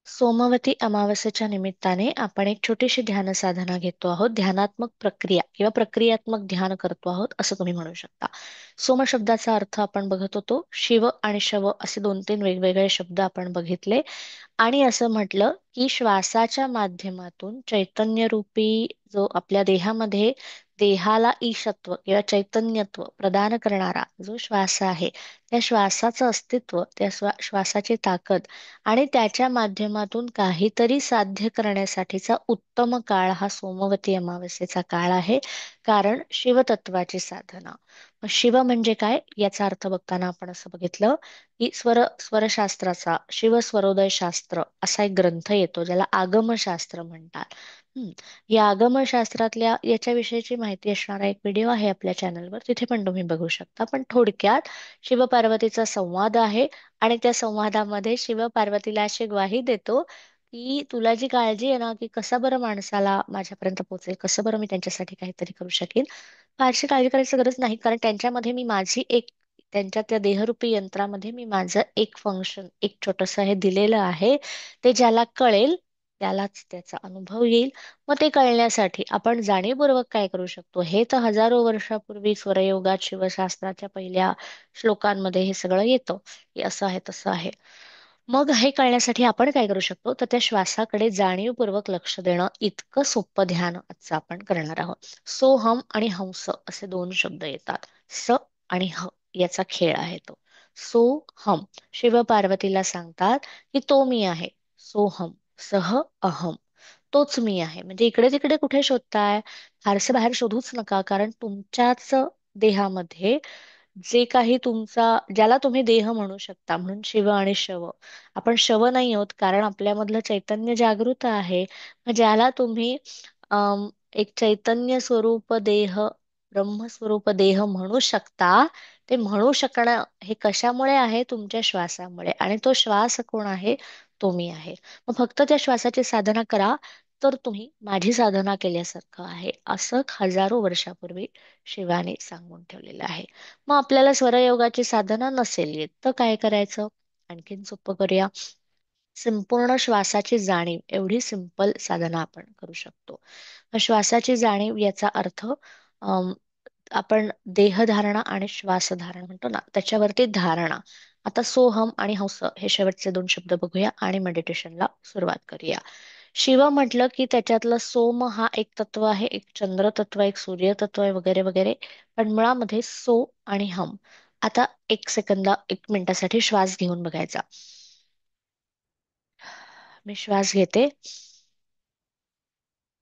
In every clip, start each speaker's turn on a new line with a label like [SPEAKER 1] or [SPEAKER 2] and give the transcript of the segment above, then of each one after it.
[SPEAKER 1] सोमवती अमावस्येच्या निमित्ताने आपण एक छोटीशी ध्यान साधना घेतो आहोत. ध्यानात्मक प्रक्रिया किंवा प्रक्रियात्मक ध्यान करतो आहोत असं तुम्ही म्हणू शकता. सोम शब्दाचा अर्थ आपण बघत होतो. शिव आणि शव असे दोन तीन वेगवेगळे शब्द आपण बघितले आणि असं म्हटलं की श्वासाच्या माध्यमातून चैतन्य रूपी जो आपल्या देहामध्ये देहाला ईशत्व किंवा चैतन्यत्व प्रदान करणारा जो श्वास आहे, त्या श्वासाचं अस्तित्व, त्या श्वासाची ताकद आणि त्याच्या माध्यमातून काहीतरी साध्य करण्यासाठीचा उत्तम काळ हा सोमवती अमावस्येचा काळ आहे. कारण शिवतत्वाची साधना. मग शिव म्हणजे काय याचा अर्थ बघताना आपण असं बघितलं की स्वरशास्त्राचा शिव स्वरोदय शास्त्र असा एक ग्रंथ येतो ज्याला आगमशास्त्र म्हणतात. हम्म. या आगमशास्त्रातल्या याच्याविषयीची माहिती असणारा एक व्हिडिओ आहे आपल्या चॅनलवर, तिथे पण तुम्ही बघू शकता. पण थोडक्यात शिवपार्वतीचा संवाद आहे आणि त्या संवादामध्ये शिव पार्वतीला अशी ग्वाही देतो की तुला जी काळजी आहे ना की कसं बरं माणसाला माझ्यापर्यंत पोहोचेल, कसं बरं मी त्यांच्यासाठी काहीतरी करू शकेन, फारशी काळजी करायची गरज नाही. कारण त्यांच्यामध्ये मी माझी एक त्यांच्या त्या देहरूपी यंत्रामध्ये मी माझं एक फंक्शन एक छोटस हे दिलेलं आहे. ते ज्याला कळेल त्यालाच त्याचा अनुभव येईल. मग ते कळण्यासाठी आपण जाणीवपूर्वक काय करू शकतो, हे तर हजारो वर्षापूर्वी स्वरयोगात शिवशास्त्राच्या पहिल्या श्लोकांमध्ये हे सगळं येतं की असं आहे तसं आहे. मग हे कळण्यासाठी आपण काय करू शकतो, तर त्या श्वासाकडे जाणीवपूर्वक लक्ष देणं इतकं सोपं ध्यान आजचं आपण करणार आहोत. सो हम आणि हंस असे दोन शब्द येतात. स आणि ह याचा खेळ आहे तो. सो हम शिव पार्वतीला सांगतात की तो मी आहे. सोहम सह अहम तोच मी आहे. म्हणजे इकडे तिकडे कुठे शोधताय, फारसे बाहेर शोधूच नका. कारण तुमच्याच देहामध्ये जे काही तुमचा ज्याला तुम्ही देह म्हणू शकता, म्हणून शिव आणि शव, आपण शव नाही आहोत कारण आपल्यामधलं चैतन्य जागृत आहे. मग ज्याला तुम्ही एक चैतन्य स्वरूप देह, ब्रह्मस्वरूप देह म्हणू शकता, ते म्हणू शकणं हे कशामुळे आहे, तुमच्या श्वासामुळे. आणि तो श्वास कोण आहे, तो मी आहे. मग फक्त त्या श्वासाची साधना करा तर तुम्ही माझी साधना केल्यासारखं आहे, असं हजारो वर्षापूर्वी शिवाने सांगून ठेवलेलं आहे. मग आपल्याला स्वरयोगाची साधना नसेल येत तर काय करायचं, आणखीन सोपं करूया. संपूर्ण श्वासाची जाणीव एवढी सिंपल साधना आपण करू शकतो. श्वासाची जाणीव याचा अर्थ अम, आपण देहधारणा आणि श्वासधारणा म्हणतो ना, त्याच्यावरती धारणा. आता सोहम आणि हंस हे शेवटचे दोन शब्द बघूया आणि मेडिटेशनला सुरुवात करूया. शिव म्हटलं की त्याच्यातलं सोम हा एक तत्व आहे, एक चंद्र तत्व, एक सूर्य तत्व आहे, वगैरे वगैरे. पण मुळामध्ये सो आणि हम. आता एक मिनिटासाठी श्वास घेऊन बघायचा. मी श्वास घेते,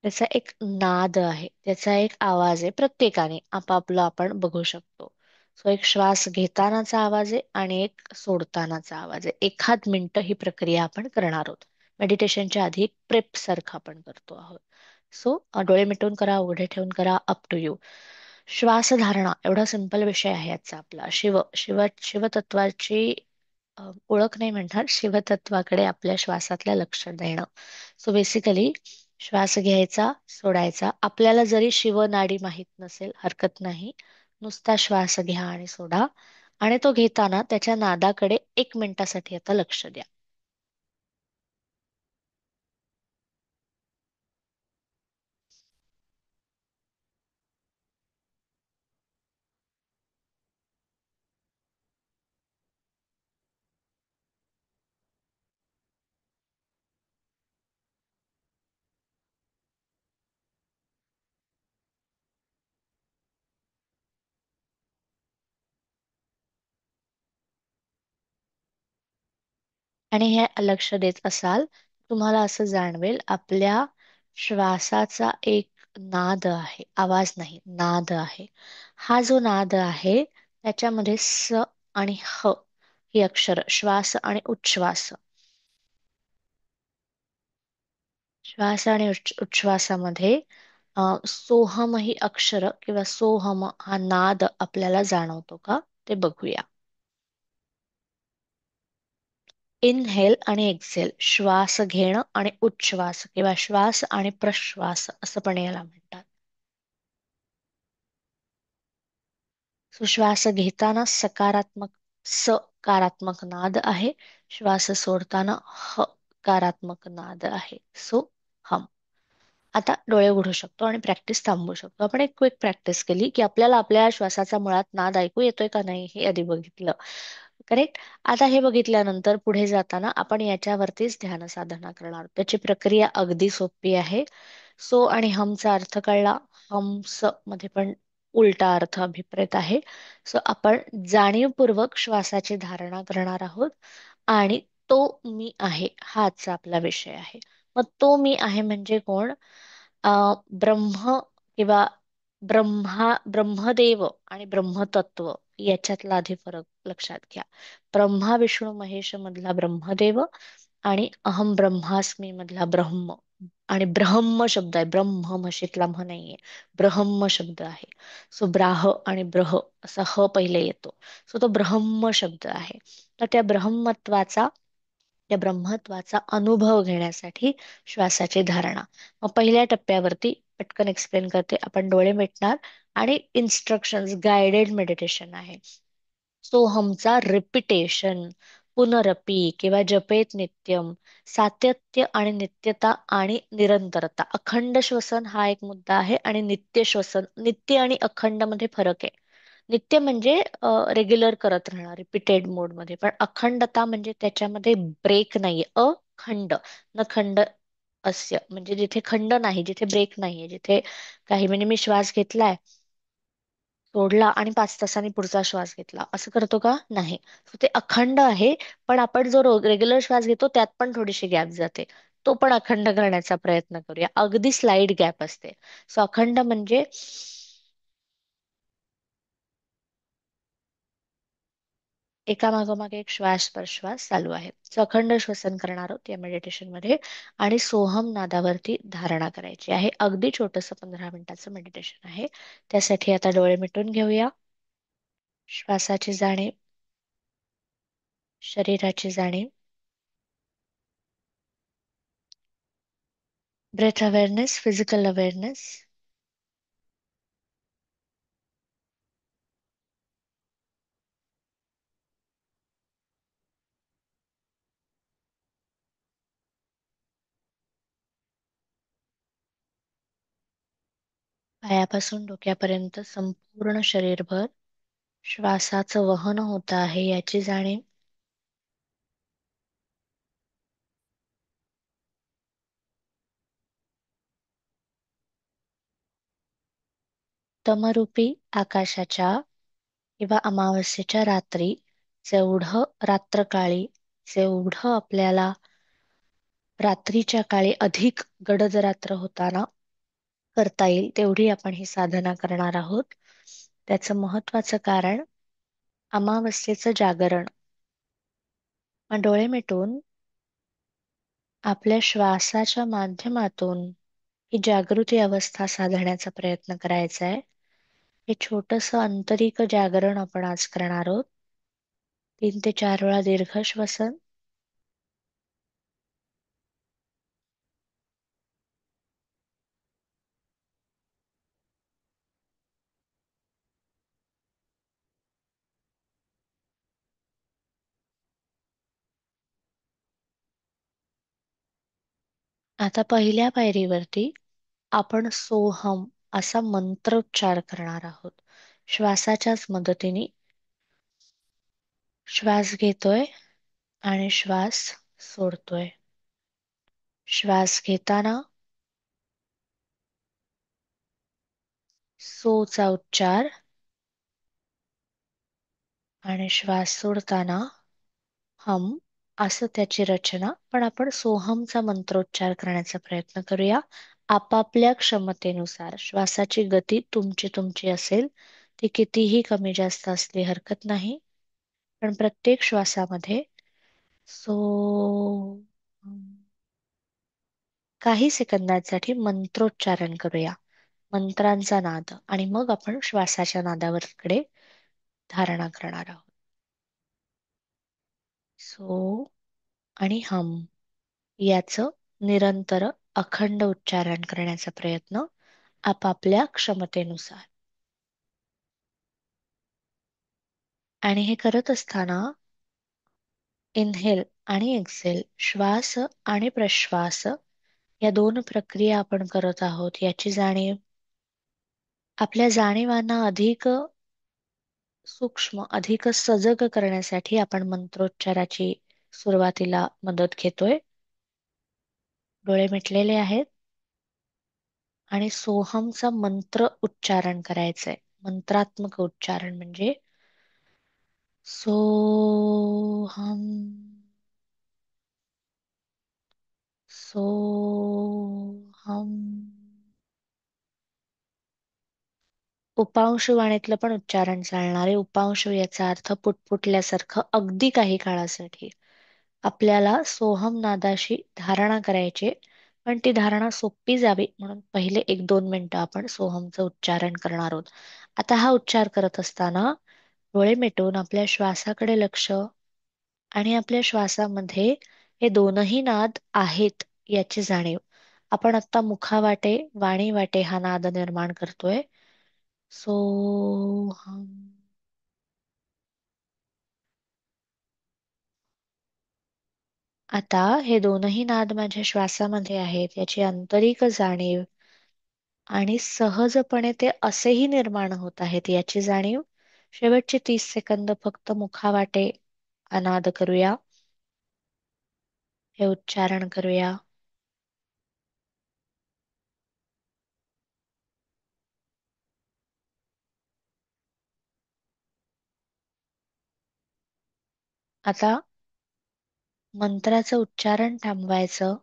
[SPEAKER 1] त्याचा एक नाद आहे, त्याचा एक आवाज आहे. प्रत्येकाने आपापलं आपण बघू शकतो. सो एक श्वास घेतानाचा आवाज आहे आणि एक सोडतानाचा आवाज आहे. एखाद मिनिट ही प्रक्रिया आपण करणार आहोत. मेडिटेशनच्या आधी एक प्रेप सारखं आपण करतो आहोत. सो डोळे मिटून करा, उघडे ठेवून करा, अप टू यू. श्वासधारणा एवढा सिंपल विषय आहे आजचा आपला. शिवतत्वाची ओळख नाही म्हणणार, शिवतत्वाकडे आपल्या श्वासातल्या लक्ष देणं. सो बेसिकली श्वास घ्यायचा, सोडायचा. आपल्याला जरी शिवनाडी माहीत नसेल हरकत नाही, नुसता श्वास घ्या आणि सोडा. आणि तो घेताना त्याच्या नादाकडे एक मिनिटासाठी आता लक्ष द्या. आणि हे लक्ष देत असाल, तुम्हाला असं जाणवेल आपल्या श्वासाचा एक नाद आहे, आवाज नाही, नाद आहे. हा जो नाद आहे त्याच्यामध्ये स आणि ह ही अक्षर, श्वास आणि उच्छ्वास, श्वास आणि उच्छ्वासामध्ये सोहम ही अक्षर किंवा सोहम हा नाद आपल्याला जाणवतो का, ते बघूया. इनहेल आणि एक्झेल, श्वास घेणं आणि उच्छ्वास किंवा श्वास आणि प्रश्वास असं पण याला म्हणतात. श्वास घेताना सकारात्मक सकारात्मक नाद आहे. श्वास सोडताना ह सकारात्मक नाद आहे. सो हम. आता डोळे उघडू शकतो आणि प्रॅक्टिस थांबवू शकतो. आपण एक क्विक प्रॅक्टिस केली की आपल्याला आपल्या श्वासाचा मुळात नाद ऐकू येतोय का नाही हे आधी बघितलं. करेक्ट. आता हे बघितल्यानंतर पुढे जाताना आपण याच्यावरतीच ध्यान साधना करणार आहोत. त्याची प्रक्रिया अगदी सोपी आहे. सो आणि हमचा अर्थ कळला. हम्स मध्ये पण उलटा अर्थ अभिप्रेत आहे. सो आपण जाणीवपूर्वक श्वासाची धारणा करणार आहोत आणि तो मी आहे हाच आपला विषय आहे. मग तो मी आहे म्हणजे कोण? ब्रह्म किंवा ब्रह्मदेव आणि ब्रह्मतत्व याच्यातला आधी फरक लक्षात घ्या. ब्रह्मा विष्णू महेश मधला ब्रह्मदेव आणि अहम ब्रह्मास्मी मधला ब्रह्म. आणि ब्रह्म शब्द आहे, ब्रह्म म्हशीतला म्ह नाहीये, ब्रह्म शब्द आहे. सो ब्राह आणि ब्रह असा ह पहिले येतो. सो तो ब्रह्म शब्द आहे. तर त्या ब्रह्मत्वाचा अनुभव घेण्यासाठी श्वासाची धारणा. मग पहिल्या टप्प्यावरती पटकन एक्सप्लेन करते. आपण डोळे मिटणार आणि इन्स्ट्रक्शन्स गायडेड मेडिटेशन आहे. सोहमचा रिपिटेशन, पुनरपी किंवा जपेत नित्यम, सातत्य आणि नित्यता आणि निरंतरता. अखंड श्वसन हा एक मुद्दा आहे आणि नित्य श्वसन, नित्य आणि अखंड मध्ये फरक आहे. नित्य म्हणजे रेग्युलर करत राहणार रिपीटेड मोड मध्ये, पण अखंडता म्हणजे त्याच्यामध्ये ब्रेक नाहीये. अखंड न खंड अस्य म्हणजे जिथे खंड नाही, जिथे ब्रेक नाहीये, जिथे काही म्हणजे मी श्वास घेतलाय, सोडला आणि 5 तासांनी पुढचा श्वास घेतला असं करतो का? नाही. So ते अखंड आहे. पण आपण जो रेग्युलर श्वास घेतो त्यात पण थोडीशी गॅप जाते. तो पण अखंड करण्याचा प्रयत्न करूया. अगदी स्लाइड गॅप असते. सो अखंड म्हणजे एका मागोमाग एक श्वास प्रश्वास चालू आहे. सो अखंड श्वसन करणार आहोत या मेडिटेशन मध्ये. आणि सोहम नादावरती धारणा करायची आहे. अगदी छोटस 15 मिनिटाचं मेडिटेशन आहे. त्यासाठी आता डोळे मिटून घेऊया. श्वासाची जाणीव, शरीराची जाणीव, ब्रेथ अवेअरनेस, फिजिकल अवेअरनेस. पायापासून डोक्यापर्यंत संपूर्ण शरीरभर श्वासाचं वहन होत आहे याची जाणीव. तमरूपी आकाशाच्या किंवा अमावस्येच्या रात्री जेवढं रात्रकाळी, जेवढं आपल्याला रात्रीच्या काळी अधिक गडद रात्र होताना करता येईल तेवढी आपण ही साधना करणार आहोत. त्याचं महत्वाचं कारण अमावस्येचं जागरण. मग डोळे मिटून आपल्या श्वासाच्या माध्यमातून ही जागृती अवस्था साधण्याचा प्रयत्न करायचा आहे. हे छोटस आंतरिक जागरण आपण आज करणार आहोत. 3 ते 4 वेळा दीर्घ श्वसन. आता पहिल्या पायरीवरती आपण सोहम असा मंत्रोच्चार करणार आहोत. श्वासाच्याच मदतीने श्वास घेतोय आणि श्वास सोडतोय. श्वास घेताना सोचा उच्चार आणि श्वास सोडताना हम असं त्याची रचना. पण आपण सोहमचा मंत्रोच्चार करण्याचा प्रयत्न करूया. आपापल्या क्षमतेनुसार श्वासाची गती तुमची तुमची असेल, ती कितीही कमी जास्त असली हरकत नाही. पण प्रत्येक श्वासामध्ये सो काही सेकंदांसाठी मंत्रोच्चारण करूया, मंत्रांचा नाद. आणि मग आपण श्वासाच्या नादावरकडे धारणा करणार आहोत. सो आणि हम याचं निरंतर अखंड उच्चारण करण्याचा प्रयत्न आपापल्या क्षमतेनुसार. आणि हे करत असताना इनहेल आणि एक्सेल, श्वास आणि प्रश्वास या दोन प्रक्रिया आपण करत आहोत याची जाणीव. आपल्या जाणीवांना अधिक सूक्ष्म, अधिक सजग करण्यासाठी आपण मंत्रोच्चाराची सुरुवातीला मदत घेतोय. डोळे मिटलेले आहेत आणि सोहमचा मंत्र उच्चारण करायचंय. मंत्रात्मक उच्चारण म्हणजे सोहम, सोहम. उपांश वाणीतलं पण उच्चारण चालणारे. उपांश याचा अर्थ पुटपुटल्यासारखं अगदी काही काळासाठी. आपल्याला सोहम नादाशी धारणा करायचे, पण ती धारणा सोपी जावी म्हणून पहिले 1-2 मिनिटं आपण सोहमचं उच्चारण करणार आहोत. आता हा उच्चार करत असताना डोळे मिटून आपल्या श्वासाकडे लक्ष आणि आपल्या श्वासामध्ये हे दोनही नाद आहेत याची जाणीव. आपण आता मुखावाटे, वाणी वाटे हा नाद निर्माण करतोय. सोहम. आता हे दोनही नाद माझ्या श्वासामध्ये आहेत याची आंतरिक जाणीव आणि सहजपणे ते असेही निर्माण होत आहेत याची जाणीव. शेवटचे 30 सेकंद फक्त मुखावाटे अनाद करूया, हे उच्चारण करूया. आता मंत्राचं उच्चारण थांबवायचं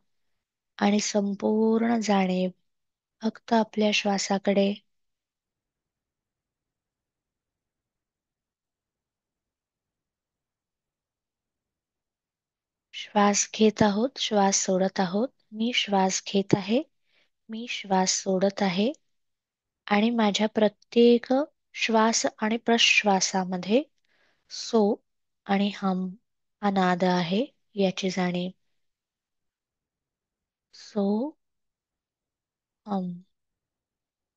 [SPEAKER 1] आणि संपूर्ण जाणीव फक्त आपल्या श्वासाकडे. श्वास घेत आहोत, श्वास सोडत आहोत. मी श्वास घेत आहे, मी श्वास सोडत आहे आणि माझ्या प्रत्येक श्वास आणि प्रश्वासामध्ये सो आणि हम हा नाद आहे याची जाणीव. सो हम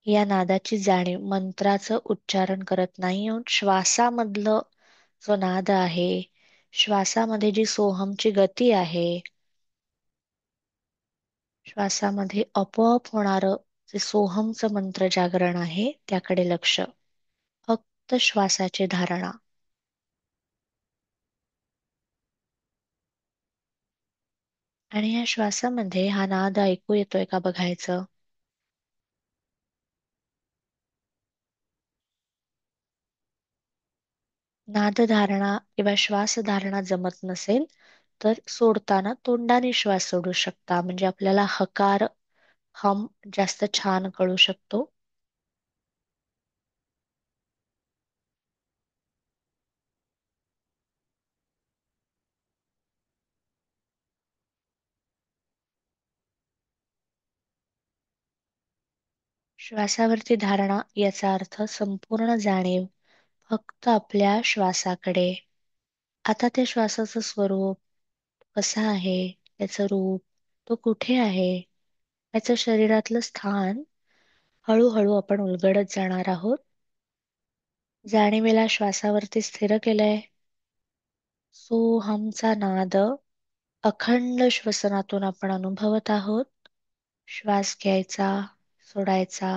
[SPEAKER 1] या नादाची जाणीव. मंत्राचं उच्चारण करत नाही आहोत. श्वासामधलं जो नाद आहे, श्वासामध्ये जी सोहमची गती आहे, श्वासामध्ये आपोआप होणारं जे सोहमचं मंत्र जागरण आहे त्याकडे लक्ष. फक्त श्वासाची धारणा. आणि या श्वासामध्ये हा नाद ऐकू येतोय का बघायचं. नादधारणा किंवा श्वासधारणा जमत नसेल तर सोडताना तोंडाने श्वास सोडू शकता, म्हणजे आपल्याला हकार, हम जास्त छान कळू शकतो. श्वासावरती धारणा याचा अर्थ संपूर्ण जाणीव फक्त आपल्या श्वासाकडे. आता त्या श्वासाचं स्वरूप कसं आहे, त्याचं रूप, तो कुठे आहे, त्याचं शरीरातलं स्थान हळूहळू आपण उलगडत जाणार आहोत. जाणीवेला श्वासावरती स्थिर केलंय. सोहमचा नाद अखंड श्वसनातून आपण अनुभवत आहोत. श्वास घ्यायचा, सोडायचा.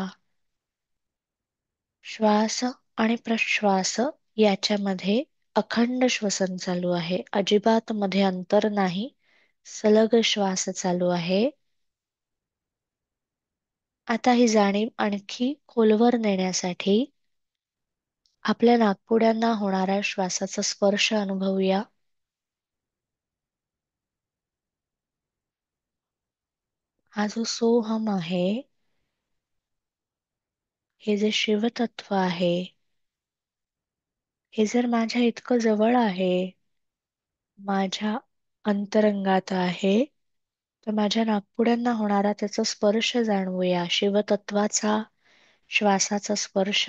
[SPEAKER 1] श्वास आणि प्रश्वास याच्यामध्ये अखंड श्वसन चालू आहे. अजिबात मध्ये अंतर नाही. सलग श्वास चालू आहे. आता ही जाणीव आणखी खोलवर नेण्यासाठी आपल्या नाकपुड्यांना होणारा श्वासाचा स्पर्श अनुभवूया. हा जो सोहम आहे, हे जे शिवतत्व आहे, हे जर माझ्या इतकं जवळ आहे, माझ्या अंतरंगात आहे, तर माझ्या नाकपुड्यांना होणारा त्याचा स्पर्श जाणवूया. शिवतत्वाचा श्वासाचा स्पर्श.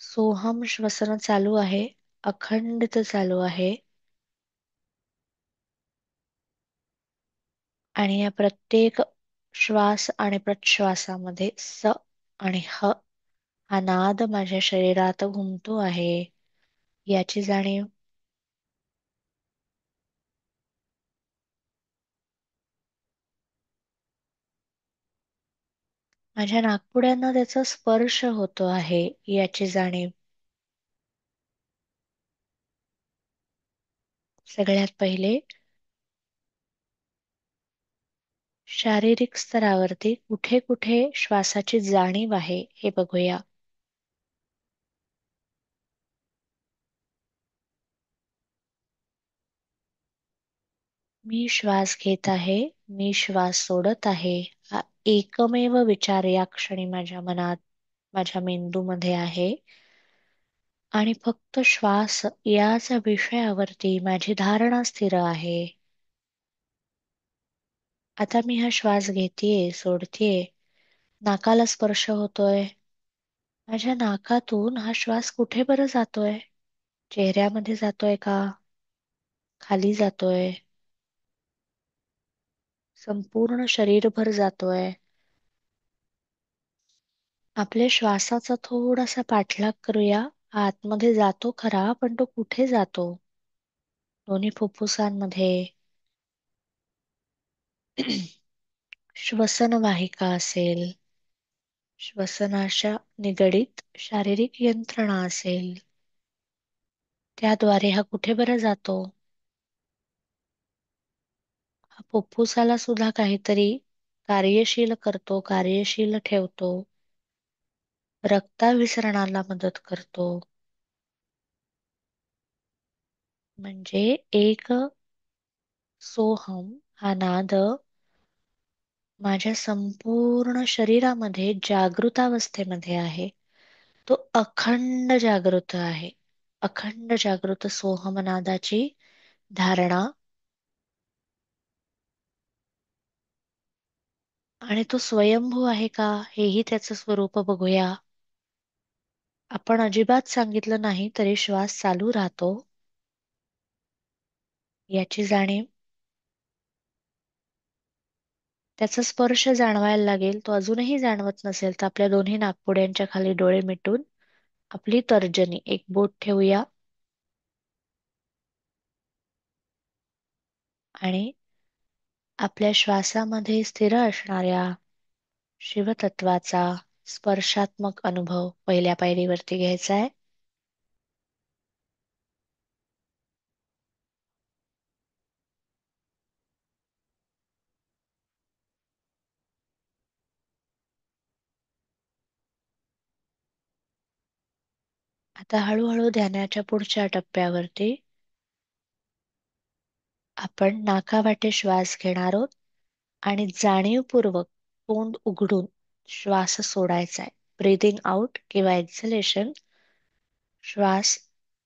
[SPEAKER 1] सोहम श्वसन चालू आहे, अखंडित चालू आहे. आणि या प्रत्येक श्वास आणि प्रश्वासामध्ये स आणि ह हा नाद माझ्या शरीरात घुमतो आहे याची जाणीव. माझ्या नाकपुड्यांना त्याचा स्पर्श होतो आहे याची जाणीव. सगळ्यात पहिले शारीरिक स्तरावरती कुठे कुठे श्वासाची जाणीव आहे हे बघूया. मी श्वास घेत आहे, मी श्वास सोडत आहे, हा एकमेव विचार या क्षणी माझ्या मनात, माझ्या मेंदूमध्ये आहे. आणि फक्त श्वास याच विषयावरती माझी धारणा स्थिर आहे. आता मी हा श्वास घेतेय, सोडतेय, नाकाला स्पर्श होतोय. माझ्या नाकातून हा श्वास कुठे बरं जातोय? चेहऱ्यामध्ये जातोय का? खाली जातोय? संपूर्ण शरीरभर जातोय? आपल्या श्वासाचा थोडासा पाठलाग करूया. आतमध्ये जातो खरा, पण तो कुठे जातो? दोन्ही फुफ्फुसांमध्ये श्वसन वाहिका असेल, श्वसनाच्या निगडीत शारीरिक यंत्रणा असेल, त्याद्वारे हा कुठे बरं जातो? हा फुफ्फुसाला सुद्धा काहीतरी कार्यशील करतो, कार्यशील ठेवतो, रक्ताभिसरणाला मदत करतो. म्हणजे एक सोहम हा नाद माझ्या संपूर्ण शरीरामध्ये जागृतावस्थेमध्ये आहे. तो अखंड जागृत आहे. अखंड जागृत सोहमनादाची धारणा. आणि तो स्वयंभू आहे का, हेही त्याचं स्वरूप बघूया. आपण अजिबात सांगितलं नाही तरी श्वास चालू राहतो याची जाणीव. त्याचा स्पर्श जाणवायला लागेल. तो अजूनही जाणवत नसेल तर आपल्या दोन्ही नाकपुड्यांच्या खाली डोळे मिटून आपली तर्जनी एक बोट ठेवूया आणि आपल्या श्वासामध्ये स्थिर असणाऱ्या शिवतत्वाचा स्पर्शात्मक अनुभव पहिल्या पायरीवरती घ्यायचा आहे. आता हळूहळू ध्यानाच्या पुढच्या टप्प्यावरती आपण नाकावाटे श्वास घेणार आहोत आणि जाणीवपूर्वक तोंड उघडून श्वास सोडायचा आहे. ब्रीदिंग आउट किंवा एक्झलेशन श्वास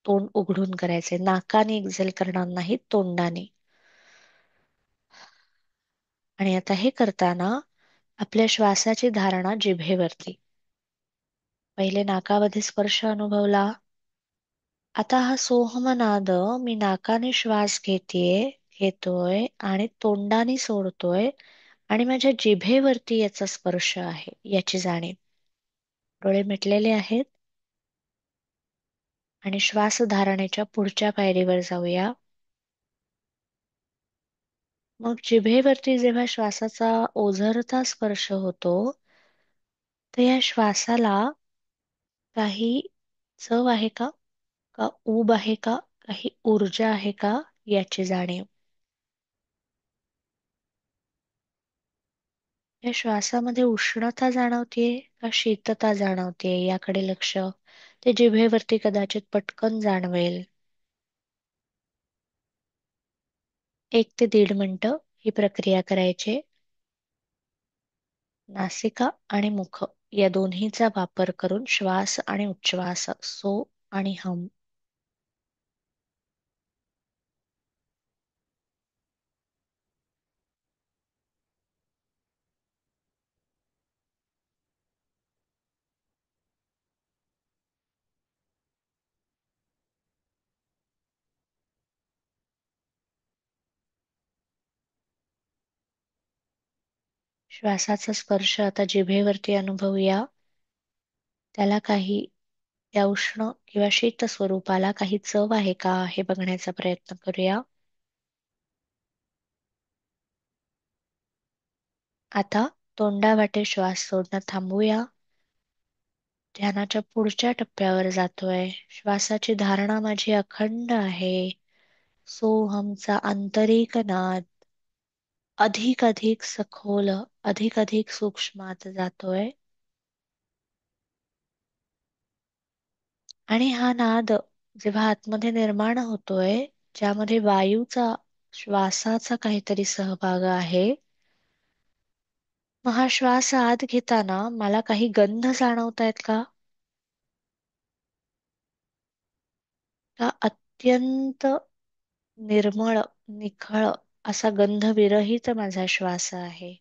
[SPEAKER 1] तोंड उघडून करायचे. नाकाने एक्झेल करणार नाही, तोंडाने. आणि आता हे करताना आपल्या श्वासाची धारणा जिभेवरती. पहिले नाकामध्ये स्पर्श अनुभवला. आता हा सोहमनाद मी नाकाने श्वास घेतोय आणि तोंडाने सोडतोय आणि माझ्या जिभेवरती याचा स्पर्श आहे याची जाणीव. डोळे मिटलेले आहेत आणि श्वास धारणेच्या पुढच्या पायरीवर जाऊया. मग जिभेवरती जेव्हा श्वासाचा ओझरता स्पर्श होतो, तर या श्वासाला काही चव आहे का, का ऊब आहे का, काही ऊर्जा आहे का याची जाणीव. या श्वासामध्ये उष्णता जाणवतीये का शीतता जाणवतीये याकडे लक्ष. ते जिभेवरती कदाचित पटकन जाणवेल. 1 ते 1.5 मिनिटं ही प्रक्रिया करायची. नासिका आणि मुख या दोन्हीचा वापर करून श्वास आणि उच्छ्वास, सो आणि हम. श्वासाचा स्पर्श आता जिभेवरती अनुभवूया. त्याला काही, त्या उष्ण किंवा शीत स्वरूपाला काही चव आहे का हे बघण्याचा प्रयत्न करूया. आता तोंडावाटे श्वास सोडणं थांबूया. ध्यानाच्या पुढच्या टप्प्यावर जातोय. श्वासाची धारणा माझी अखंड आहे. सोहमचा आंतरिक नाद अधिक अधिक सखोल, अधिक अधिक सूक्ष्मात जातोय. आणि हा नाद जेव्हा आतमध्ये निर्माण होतोय, ज्यामध्ये वायूचा, श्वासाचा काहीतरी सहभाग आहे, मग हा श्वास आत घेताना मला काही गंध जाणवतायत का? का अत्यंत निर्मळ, निखळ असा गंधविरहित माझा श्वास आहे,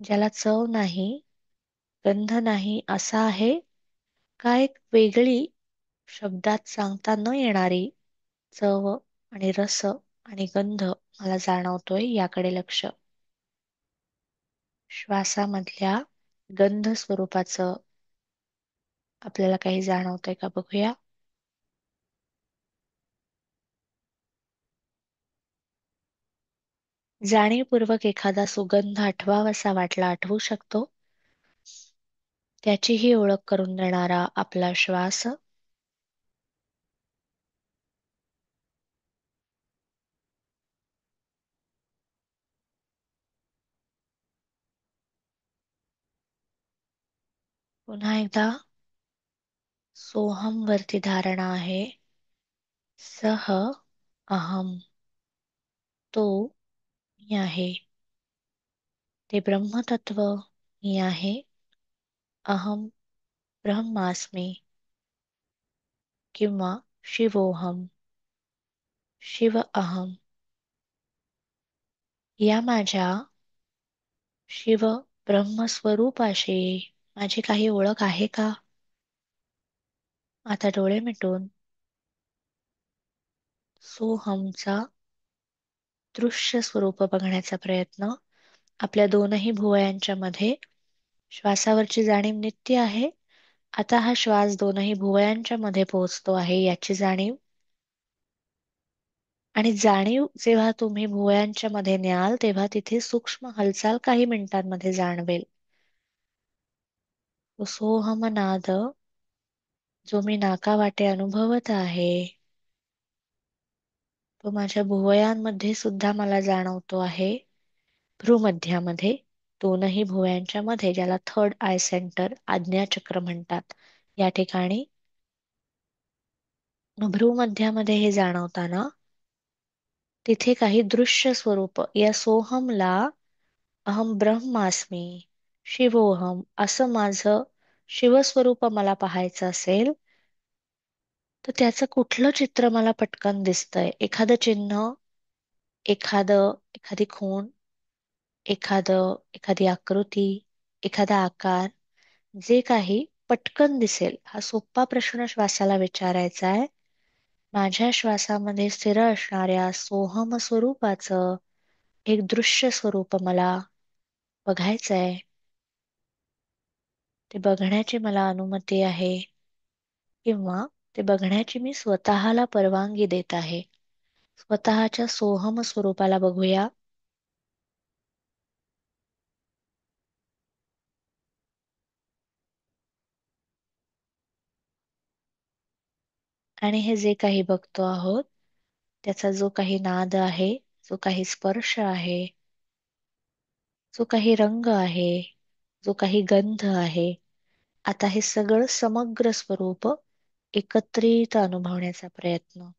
[SPEAKER 1] ज्याला चव नाही, गंध नाही असा आहे? का एक वेगळी, शब्दात सांगता न येणारी चव आणि रस आणि गंध मला जाणवतोय? याकडे लक्ष. श्वासामधल्या गंध स्वरूपाचं आपल्याला काही जाणवतंय का बघूया. जाणीवपूर्वक एखादा सुगंध आठवावासा वाटला, आठवू शकतो. त्याचीही ओळख करून देणारा आपला श्वास. पुन्हा एकदा सोहम वरती धारणा आहे. सह अहम, तो मी आहे. ते ब्रह्मतत्व मी आहे. अहम ब्रह्मास्मी किंवा शिवोहम, शिव अहम. या माझ्या शिव ब्रह्मस्वरूपाशी माझी काही ओळख आहे का? आता डोळे मिटून सोहमचा दृश्य स्वरूप बघण्याचा प्रयत्न. आपल्या दोनही भुवयांच्या मध्ये श्वासावरची जाणीव नित्य आहे. आता हा श्वास दोनही भुवयांच्या मध्ये पोहोचतो आहे याची जाणीव. आणि जाणीव जेव्हा तुम्ही भुवयांच्या मध्ये न्याल, तेव्हा तिथे सूक्ष्म हालचाल काही मिनिटांमध्ये जाणवेल. तो सोहमनाद जो मी नाकावाटे अनुभवत आहे, तो माझ्या भुवयांमध्ये सुद्धा मला जाणवतो आहे. भ्रूमध्यामध्ये, दोनही भुवयांच्या मध्ये, ज्याला थर्ड आय सेंटर, आज्ञाचक्र म्हणतात, या ठिकाणी भ्रूमध्यामध्ये हे जाणवताना तिथे काही दृश्य स्वरूप, या सोहमला अहम ब्रह्मास्मी, शिवोहम असं माझं शिवस्वरूप मला पाहायचं असेल, तर त्याचं कुठलं चित्र मला पटकन दिसतंय? एखादं चिन्ह, एखादी खूण, एखादी आकृती, एखादा आकार, जे काही पटकन दिसेल. हा सोपा प्रश्न श्वासाला विचारायचा आहे. माझ्या श्वासामध्ये स्थिर असणाऱ्या सोहम स्वरूपाचं एक दृश्य स्वरूप मला बघायचंय. ते बघण्याची मला अनुमती आहे, किंवा ते बघण्याची मी स्वतःला परवानगी देत आहे. स्वतःच्या सोहम स्वरूपाला बघूया. आणि हे जे काही बघतो आहोत, त्याचा जो काही नाद आहे, जो काही स्पर्श आहे, जो काही रंग आहे, जो काही गंध आहे, आता हे सगळं समग्र स्वरूप एकत्रित अनुभवण्याचा प्रयत्न.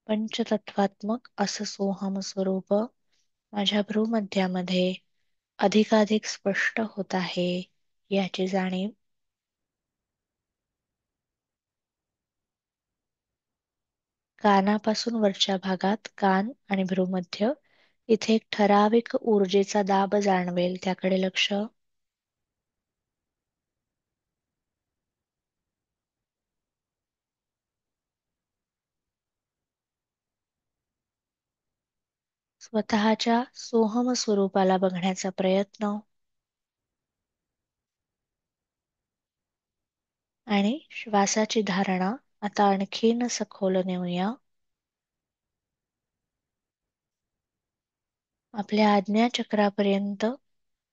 [SPEAKER 1] पंचतत्वात्मक असं सोहम स्वरूप माझ्या भ्रूमध्यामध्ये अधिकाधिक स्पष्ट होत आहे याची जाणीव. कानापासून वरच्या भागात, कान आणि भ्रूमध्य, इथे एक ठराविक ऊर्जेचा दाब जाणवेल, त्याकडे लक्ष. स्वतःच्या सोहम स्वरूपाला बघण्याचा प्रयत्न. आणि श्वासाची धारणा आता आणखीन सखोल नेऊया. आपल्या आज्ञाचक्रापर्यंत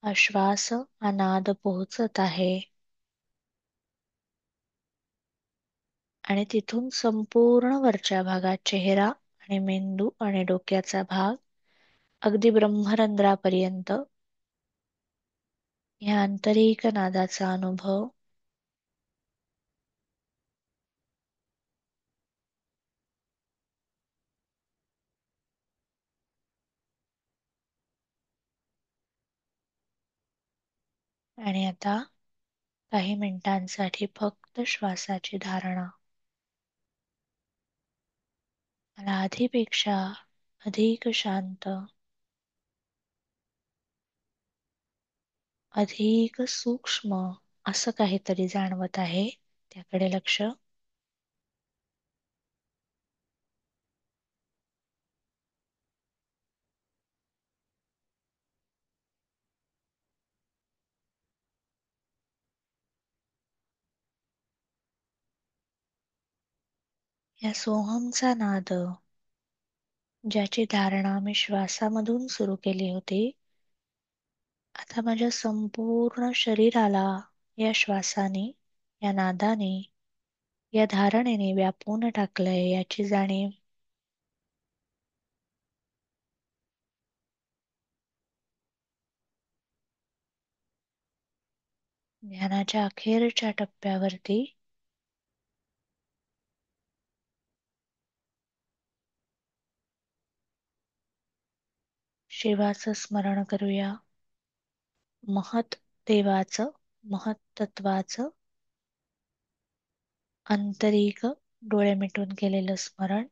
[SPEAKER 1] हा श्वास हा नाद पोहोचत आहे आणि तिथून संपूर्ण वरच्या भागात चेहरा आणि मेंदू आणि डोक्याचा भाग अगदी ब्रह्मरंध्रापर्यंत या आंतरिक नादाचा अनुभव आणि आता काही मिनिटांसाठी फक्त श्वासाची धारणा. मला आधीपेक्षा अधिक शांत, अधिक सूक्ष्म असं काहीतरी जाणवत आहे. त्याकडे लक्ष. या सोहमचा नाद, ज्याची धारणा मी श्वासामधून सुरू केली होती, आता माझ्या संपूर्ण शरीराला या श्वासाने, या नादाने, या धारणेने व्यापून टाकलंय याची जाणीव. ध्यानाच्या अखेरच्या टप्प्यावरती शिवाचं स्मरण करूया. महत देवाचं, महत्त्वाचं आंतरिक डोळे मिटून केलेलं स्मरण.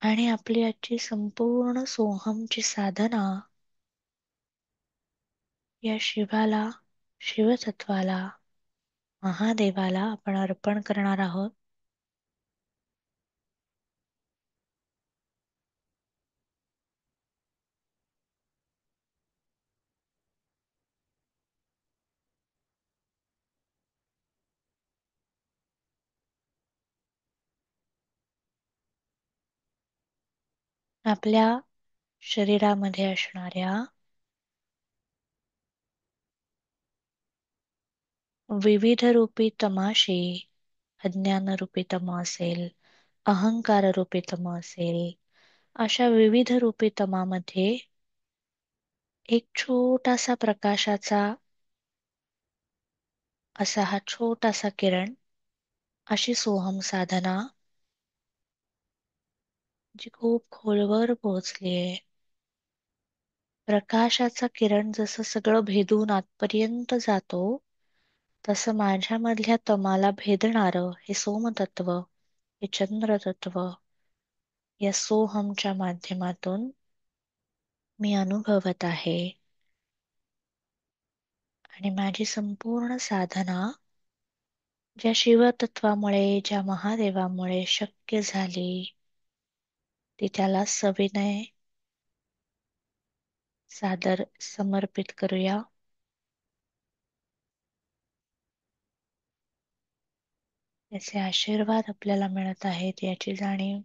[SPEAKER 1] आणि आपली आजची संपूर्ण सोहमची साधना या शिवाला, शिवतत्वाला, महादेवाला आपण अर्पण करणार आहोत. आपल्या शरीरामध्ये असणाऱ्या विविध रूपी तमाशे, अज्ञान रूपी तम असेल, अहंकार रूपी तम असेल, अशा विविध रूपी तमामध्ये एक छोटासा प्रकाशाचा असा हा छोटासा किरण, अशी सोहम साधना जी खूप खोलवर पोहोचली आहे. प्रकाशाचा किरण जसं सगळं भेदून आतपर्यंत जातो, तसं माझ्यामधल्या तमाला भेदणारं हे सोमतत्व, हे चंद्रतत्व या सोहमच्या माध्यमातून मी अनुभवत आहे. आणि माझी संपूर्ण साधना ज्या शिवतत्वामुळे, ज्या महादेवामुळे शक्य झाली, ती त्याला सविनय सादर समर्पित करूया. याचे आशीर्वाद आपल्याला मिळत आहेत याची जाणीव.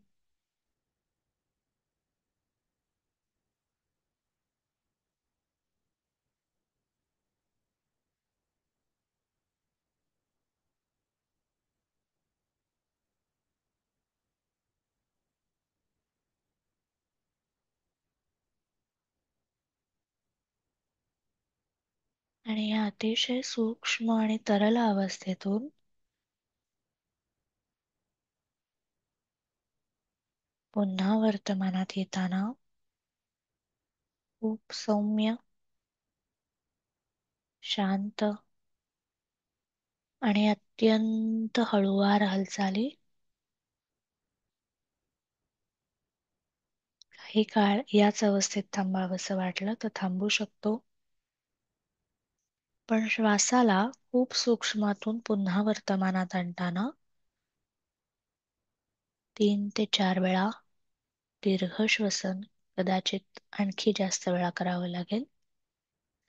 [SPEAKER 1] आणि या अतिशय सूक्ष्म आणि तरल अवस्थेतून पुन्हा वर्तमानात येताना खूप सौम्य, शांत आणि अत्यंत हळुवार हालचाली. काही काळ याच अवस्थेत थांबावंसं वाटलं तर थांबू शकतो. पण श्वासाला खूप सूक्ष्मातून पुन्हा वर्तमानात आणताना 3 ते 4 वेळा दीर्घ श्वसन, कदाचित आणखी जास्त वेळा करावं लागेल.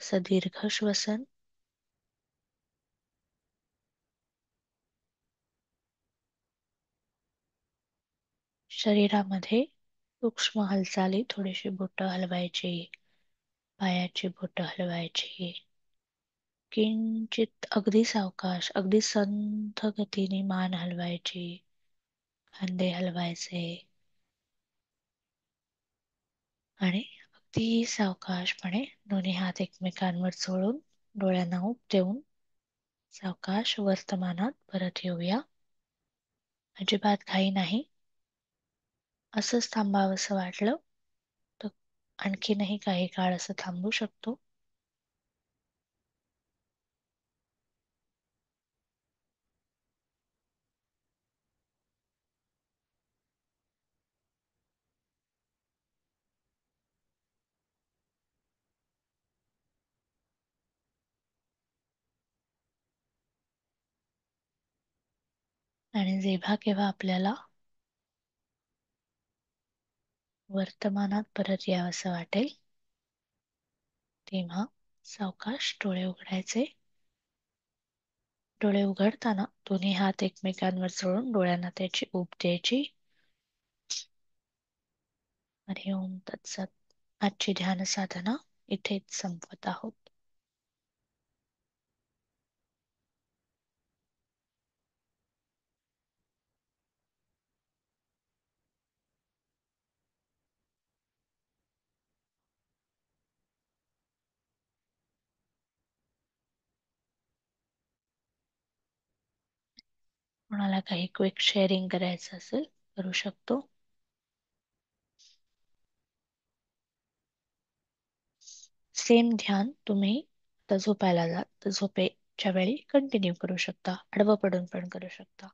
[SPEAKER 1] असं दीर्घ श्वसन शरीरामध्ये सूक्ष्म हालचाली, थोडीशी बोटं हलवायची, पायाची बोटं हलवायची, किंचित अगदी सावकाश, अगदी संथ गतीने मान हलवायची, खांदे हलवायचे आणि अगदी सावकाशपणे दोन्ही हात एकमेकांवर चोळून डोळ्यांना उब देऊन सावकाश वर्तमानात परत येऊया. अजिबात घाई नाही. असंच थांबावंसं वाटलं तर आणखीनही काही काळ असं थांबू शकतो. आणि जेव्हा केव्हा आपल्याला वर्तमानात परत यावंसं वाटेल तेव्हा सावकाश डोळे उघडायचे. डोळे उघडताना दोन्ही हात एकमेकांवर चोळून डोळ्यांना त्याची ऊब द्यायची. हरि ओम तत्सत. आजची ध्यान साधना इथेच संपवत आहोत. कोणाला काही क्विक शेअरिंग करायचं असेल करू शकतो. सेम ध्यान तुम्ही आता झोपायला जात तर झोपेच्या वेळी कंटिन्यू करू शकता. आडवं पडून पण करू शकता.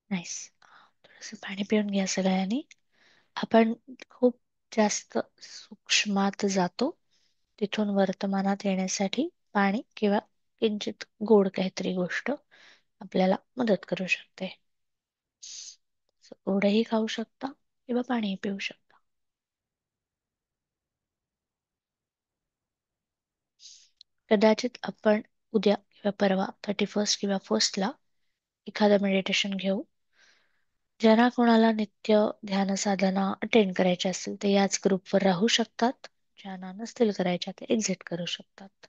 [SPEAKER 1] नाईस. थोडस पाणी पिऊन घ्या सगळ्यांनी. आपण खूप जास्त सूक्ष्मात जातो. तिथून वर्तमानात येण्यासाठी पाणी किंवा किंचित गोड काहीतरी गोष्ट आपल्याला मदत करू शकते. गोडही खाऊ शकता किंवा पाणीही पिऊ शकता. कदाचित आपण उद्या किंवा परवा 31 किंवा फर्स्टला एखादं मेडिटेशन घेऊ. ज्यांना कोणाला नित्य ध्यान साधना अटेंड करायची असेल ते याच ग्रुपवर राहू शकतात. ज्यांना नसतील करायच्या ते एक्झिट करू शकतात.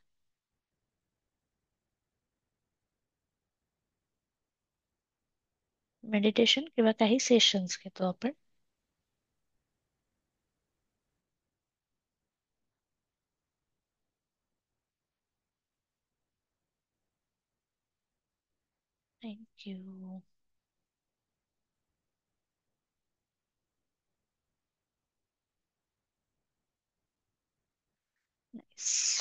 [SPEAKER 1] मेडिटेशन किंवा काही सेशन्स घेतो आपण. थँक्यू. नाईस.